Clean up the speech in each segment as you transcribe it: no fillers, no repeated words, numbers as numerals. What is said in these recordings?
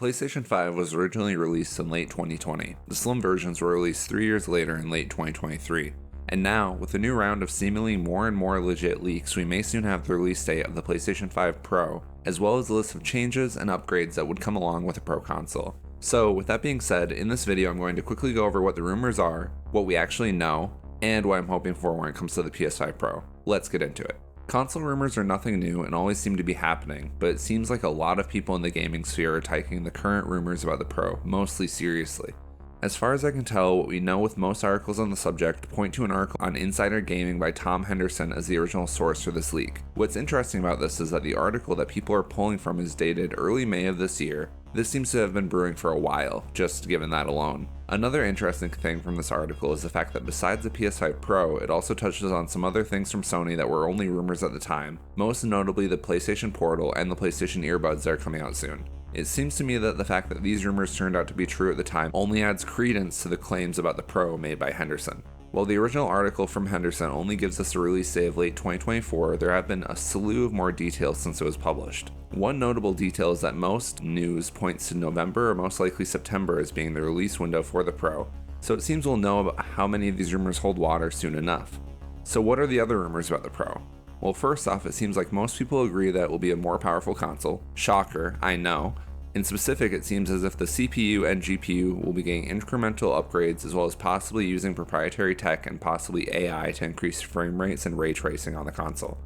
PlayStation 5 was originally released in late 2020. The slim versions were released 3 years later in late 2023. And now, with a new round of seemingly more and more legit leaks, we may soon have the release date of the PlayStation 5 Pro, as well as a list of changes and upgrades that would come along with the Pro console. So, with that being said, in this video I'm going to quickly go over what the rumors are, what we actually know, and what I'm hoping for when it comes to the PS5 Pro. Let's get into it. Console rumors are nothing new and always seem to be happening, but it seems like a lot of people in the gaming sphere are taking the current rumors about the Pro mostly seriously. As far as I can tell, what we know with most articles on the subject point to an article on Insider Gaming by Tom Henderson as the original source for this leak. What's interesting about this is that the article that people are pulling from is dated early May of this year. This seems to have been brewing for a while, just given that alone. Another interesting thing from this article is the fact that besides the PS5 Pro, it also touches on some other things from Sony that were only rumors at the time, most notably the PlayStation Portal and the PlayStation earbuds that are coming out soon. It seems to me that the fact that these rumors turned out to be true at the time only adds credence to the claims about the Pro made by Henderson. While the original article from Henderson only gives us a release date of late 2024, there have been a slew of more details since it was published. One notable detail is that most news points to November or most likely September as being the release window for the Pro, so it seems we'll know about how many of these rumors hold water soon enough. So what are the other rumors about the Pro? Well, first off, it seems like most people agree that it will be a more powerful console. Shocker, I know. In specific, it seems as if the CPU and GPU will be getting incremental upgrades as well as possibly using proprietary tech and possibly AI to increase frame rates and ray tracing on the console.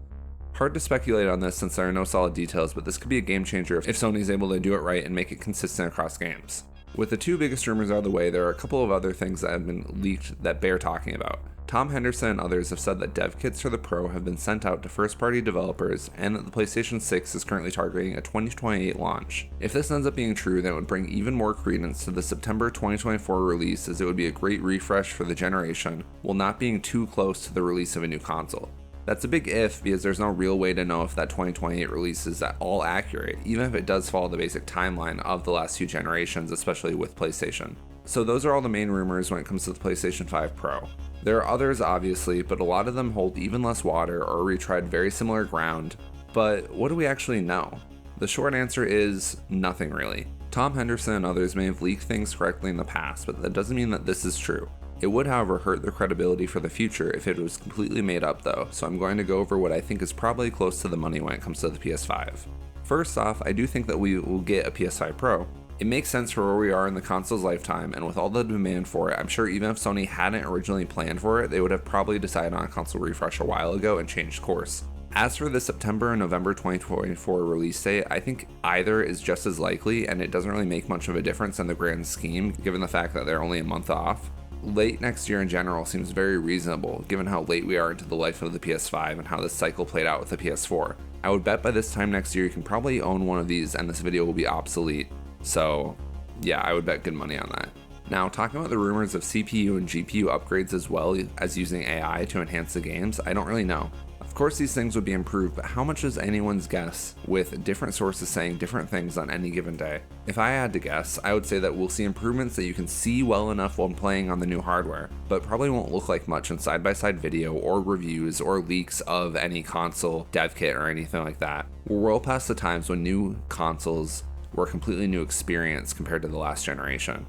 Hard to speculate on this since there are no solid details, but this could be a game changer if Sony is able to do it right and make it consistent across games. With the two biggest rumors out of the way, there are a couple of other things that have been leaked that bear talking about. Tom Henderson and others have said that dev kits for the Pro have been sent out to first-party developers and that the PlayStation 6 is currently targeting a 2028 launch. If this ends up being true, then it would bring even more credence to the September 2024 release, as it would be a great refresh for the generation while not being too close to the release of a new console. That's a big if, because there's no real way to know if that 2028 release is at all accurate, even if it does follow the basic timeline of the last few generations, especially with PlayStation. So those are all the main rumors when it comes to the PlayStation 5 Pro. There are others obviously, but a lot of them hold even less water or retread very similar ground. But what do we actually know? The short answer is nothing really. Tom Henderson and others may have leaked things correctly in the past, but that doesn't mean that this is true. It would, however, hurt their credibility for the future if it was completely made up though, so I'm going to go over what I think is probably close to the money when it comes to the PS5. First off, I do think that we will get a PS5 Pro. It makes sense for where we are in the console's lifetime, and with all the demand for it, I'm sure even if Sony hadn't originally planned for it, they would have probably decided on a console refresh a while ago and changed course. As for the September and November 2024 release date, I think either is just as likely, and it doesn't really make much of a difference in the grand scheme, given the fact that they're only a month off. Late next year in general seems very reasonable, given how late we are into the life of the PS5 and how this cycle played out with the PS4. I would bet by this time next year you can probably own one of these and this video will be obsolete. So yeah, I would bet good money on that. Now, talking about the rumors of CPU and GPU upgrades as well as using AI to enhance the games, I don't really know. Of course these things would be improved, but how much is anyone's guess with different sources saying different things on any given day? If I had to guess, I would say that we'll see improvements that you can see well enough when playing on the new hardware, but probably won't look like much in side-by-side video or reviews or leaks of any console dev kit or anything like that. We're well past the times when new consoles were a completely new experience compared to the last generation.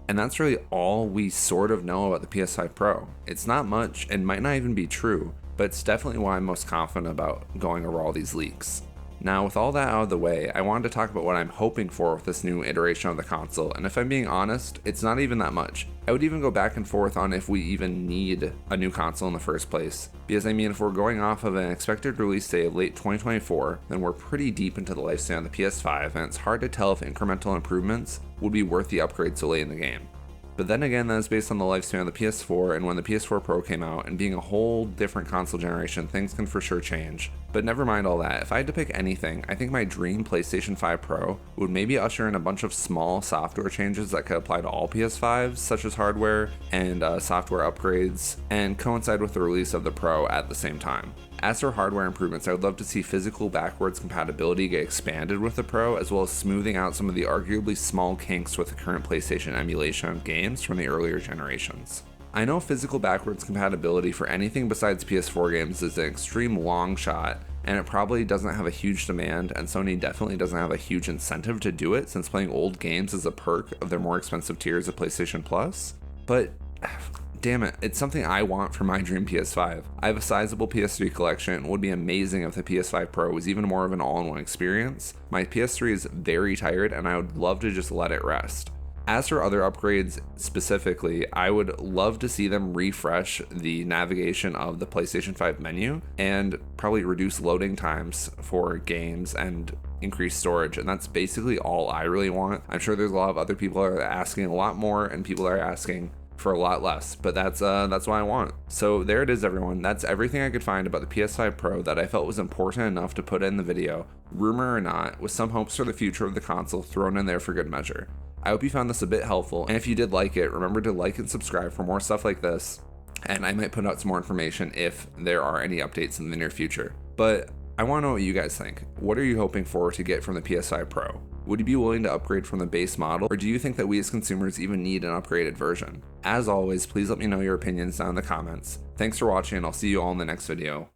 And that's really all we sort of know about the PS5 Pro. It's not much and might not even be true, but it's definitely why I'm most confident about going over all these leaks. Now, with all that out of the way, I wanted to talk about what I'm hoping for with this new iteration of the console, and if I'm being honest, it's not even that much. I would even go back and forth on if we even need a new console in the first place, because I mean, if we're going off of an expected release date of late 2024, then we're pretty deep into the lifespan of the PS5, and it's hard to tell if incremental improvements would be worth the upgrade so late in the game. But then again, that is based on the lifespan of the PS4 and when the PS4 Pro came out, and being a whole different console generation, things can for sure change. But never mind all that, if I had to pick anything, I think my dream PlayStation 5 Pro would maybe usher in a bunch of small software changes that could apply to all PS5s, such as hardware and software upgrades, and coincide with the release of the Pro at the same time. As for hardware improvements, I would love to see physical backwards compatibility get expanded with the Pro, as well as smoothing out some of the arguably small kinks with the current PlayStation emulation of games from the earlier generations. I know physical backwards compatibility for anything besides PS4 games is an extreme long shot, and it probably doesn't have a huge demand, and Sony definitely doesn't have a huge incentive to do it since playing old games is a perk of their more expensive tiers of PlayStation Plus. But damn it, it's something I want for my dream PS5. I have a sizable PS3 collection, and it would be amazing if the PS5 Pro was even more of an all-in-one experience. My PS3 is very tired, and I would love to just let it rest. As for other upgrades specifically, I would love to see them refresh the navigation of the PlayStation 5 menu and probably reduce loading times for games and increase storage. And that's basically all I really want. I'm sure there's a lot of other people that are asking a lot more, and people are asking for a lot less, but that's what I want. So there it is, everyone. That's everything I could find about the PS5 Pro that I felt was important enough to put in the video, rumor or not, with some hopes for the future of the console thrown in there for good measure. I hope you found this a bit helpful, and if you did like it, remember to like and subscribe for more stuff like this, and I might put out some more information if there are any updates in the near future. But I want to know what you guys think. What are you hoping for to get from the PS5 Pro? Would you be willing to upgrade from the base model, or do you think that we as consumers even need an upgraded version? As always, please let me know your opinions down in the comments. Thanks for watching, and I'll see you all in the next video.